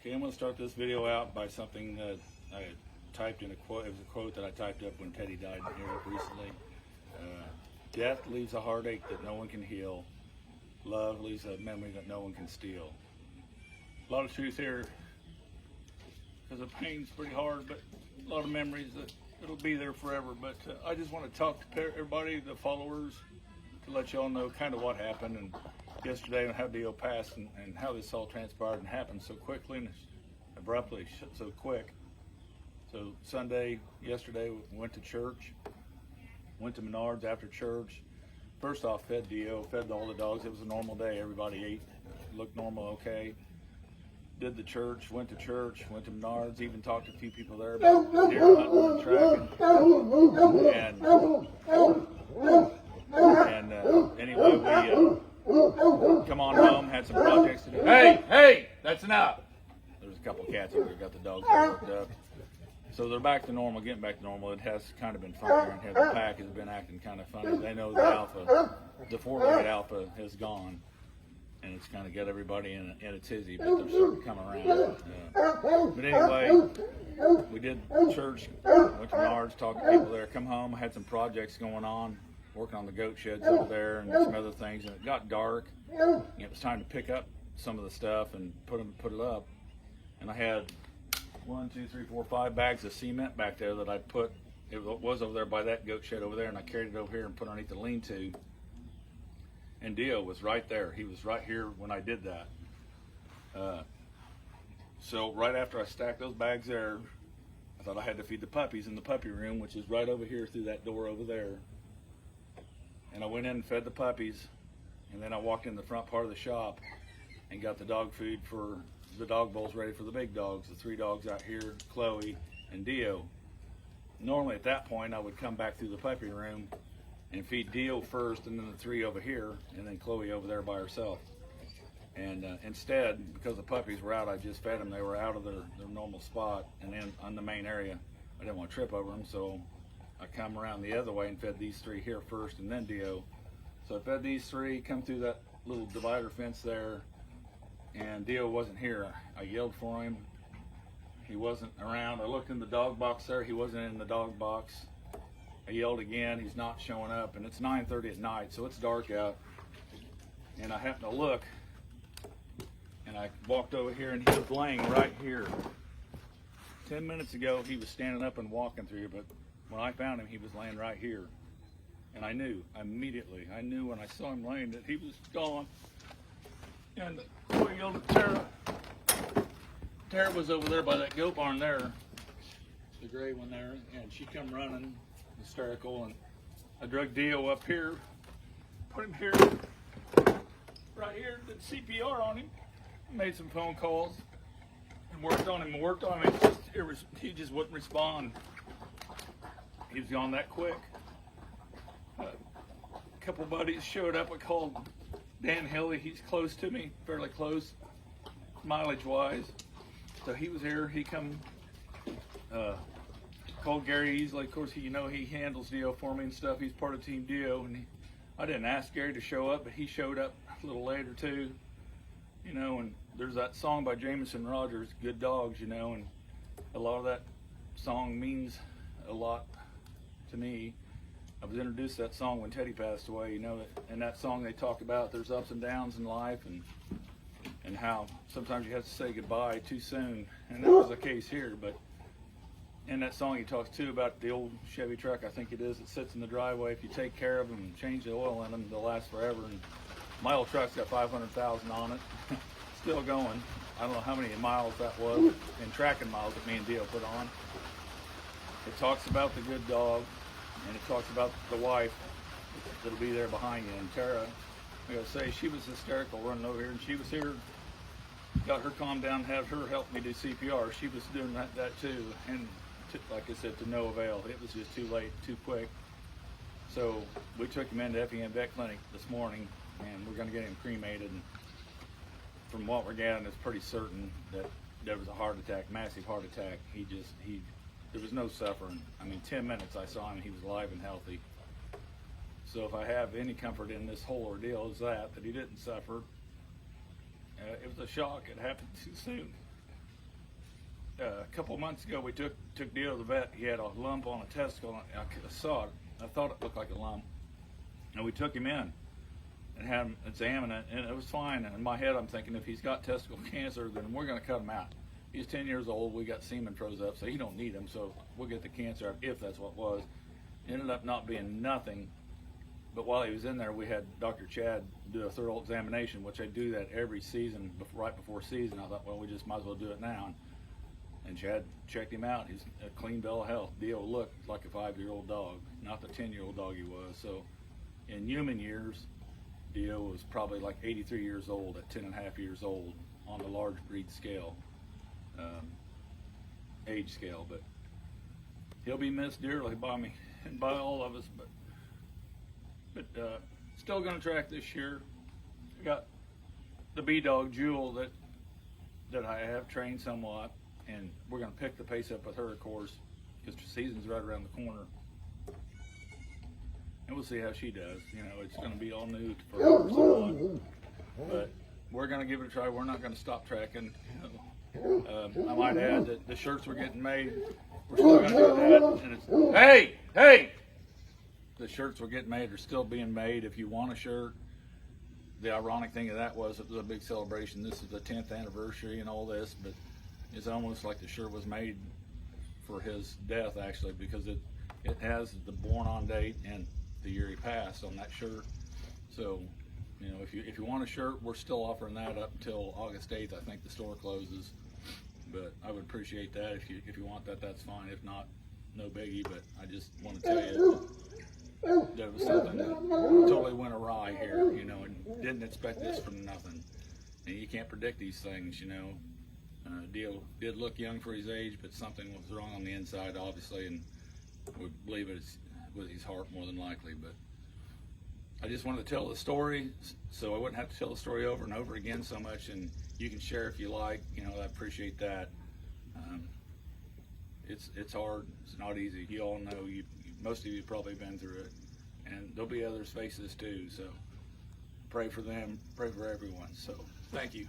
Okay, I'm going to start this video out by something that I typed in a quote. It was a quote that I typed up when Teddy died here recently. Death leaves a heartache that no one can heal. Love leaves a memory that no one can steal. A lot of truth here, because the pain's pretty hard, but a lot of memories that it'll be there forever. But I just want to talk to everybody, the followers, to let y'all know kind of what happened and yesterday and how Dios passed and how this all transpired and happened so quickly and abruptly, so quick. So Sunday, yesterday, we went to church, went to Menards after church. First off, fed Dios, fed all the dogs. It was a normal day. Everybody ate, looked normal, okay. Did the church, went to Menards, even talked to a few people there about deer hunting and tracking. And anyway, we come on home, had some projects to do. Hey, that's enough. There's a couple of cats over there, got the dogs all worked up. So they're back to normal, getting back to normal. It has kind of been funny, and the pack has been acting kind of funny. They know the alpha, the four-legged alpha is gone, and it's kind of got everybody in a tizzy, but they're starting to come around. But anyway, we did church, went to Menards, talked to people there, come home, had some projects going on, working on the goat sheds over there and some other things, and it got dark. And it was time to pick up some of the stuff and put it up. And I had 5 bags of cement back there that I put. It was over there by that goat shed over there, and I carried it over here and put underneath the lean-to. And Dios was right there. He was right here when I did that. So right after I stacked those bags there, I thought I had to feed the puppies in the puppy room, which is right over here through that door over there. And I went in and fed the puppies, and then I walked in the front part of the shop and got the dog food for the dog bowls ready for the big dogs, the 3 dogs out here, Chloe and Dios. Normally at that point I would come back through the puppy room and feed Dios first, and then the 3 over here, and then Chloe over there by herself. And instead, because the puppies were out, I just fed them. They were out of their normal spot and in on the main area. I didn't want to trip over them, so I come around the other way and fed these 3 here first and then Dios. So I fed these 3, come through that little divider fence there, and Dios wasn't here. I yelled for him. He wasn't around. I looked in the dog box there. He wasn't in the dog box. I yelled again. He's not showing up, and it's 9:30 at night, so it's dark out. And I happened to look, and I walked over here, and he was laying right here. 10 minutes ago, he was standing up and walking through here, but when I found him, he was laying right here. And I knew immediately. I knew when I saw him laying that he was gone. And we yelled at Tara. Tara was over there by that goat barn there, the gray one there, and she come running, hysterical, and I drug Dios up here, put him here, right here, did CPR on him, made some phone calls, and worked on him. He just wouldn't respond. He was gone that quick. A couple buddies showed up. I called Dan Hilly. He's close to me, fairly close, mileage-wise. So he was here. He come, called Gary Easley. Of course, he handles Dios for me and stuff. He's part of Team Dios, and I didn't ask Gary to show up, but he showed up a little later too. And there's that song by Jameson Rogers, "Good Dogs," and a lot of that song means a lot to me. I was introduced to that song when Teddy passed away. In that song they talk about there's ups and downs in life, and how sometimes you have to say goodbye too soon, and that was the case here. But in that song he talks too about the old Chevy truck, I think it is, that sits in the driveway. If you take care of them and change the oil in them, they'll last forever. And my old truck's got 500,000 on it, still going. I don't know how many miles that was in tracking miles that me and Dios put on. It talks about the good dog, and it talks about the wife that'll be there behind you. And Tara, I gotta say, she was hysterical running over here, and she was here, got her calmed down, had her help me do CPR. She was doing that too, and like I said, to no avail. It was just too late, too quick. So we took him into FEM Vet Clinic this morning, and we're gonna get him cremated. And from what we're getting, it's pretty certain that there was a heart attack, massive heart attack. There was no suffering. 10 minutes I saw him, he was alive and healthy. So if I have any comfort in this whole ordeal, is that he didn't suffer. It was a shock. It happened too soon. a couple of months ago, we took Dio to the vet. He had a lump on a testicle. I saw it. I thought it looked like a lump. And we took him in and had him examine it, and it was fine. And in my head, I'm thinking, if he's got testicle cancer, then we're going to cut him out. He's 10 years old. We got semen froze up, so he don't need him. So we'll get the cancer out if that's what it was. It ended up not being nothing. But while he was in there, we had Dr. Chad do a thorough examination, which I do that every season, right before season. I thought, well, we just might as well do it now. And Chad checked him out. He's a clean bill of health. Dio looked like a 5-year-old dog, not the 10-year-old dog he was. So in human years, Dio was probably like 83 years old at 10.5 years old on the large breed scale, age scale. But he'll be missed dearly by me and by all of us. But still going to track this year. I got the B-dog Jewel that I have trained somewhat, and we're going to pick the pace up with her, of course, because the season's right around the corner. And we'll see how she does. You know, it's going to be all new for her somewhat. But we're going to give it a try. We're not going to stop tracking. You know. I might add that the shirts we're getting made, we're still going to do that. And it's, hey! The shirts we're getting made are still being made. If you want a shirt, the ironic thing of that was it was a big celebration. This is the 10th anniversary and all this, but it's almost like the shirt was made for his death, actually, because it has the born on date and the year he passed on that shirt. So, you know, if you want a shirt, we're still offering that up until August 8th. I think the store closes, but I would appreciate that. If you want that, that's fine. If not, no biggie. But I just want to tell you that it was something that totally went awry here, you know, and didn't expect this from nothing. And you can't predict these things, you know. Dio did look young for his age, but something was wrong on the inside, obviously, and we believe it was his heart more than likely. But I just wanted to tell the story so I wouldn't have to tell the story over and over again so much, and you can share if you like, you know, I appreciate that. It's hard, it's not easy. You all know, most of you probably been through it, and there'll be others faces too, so pray for them, pray for everyone. So thank you.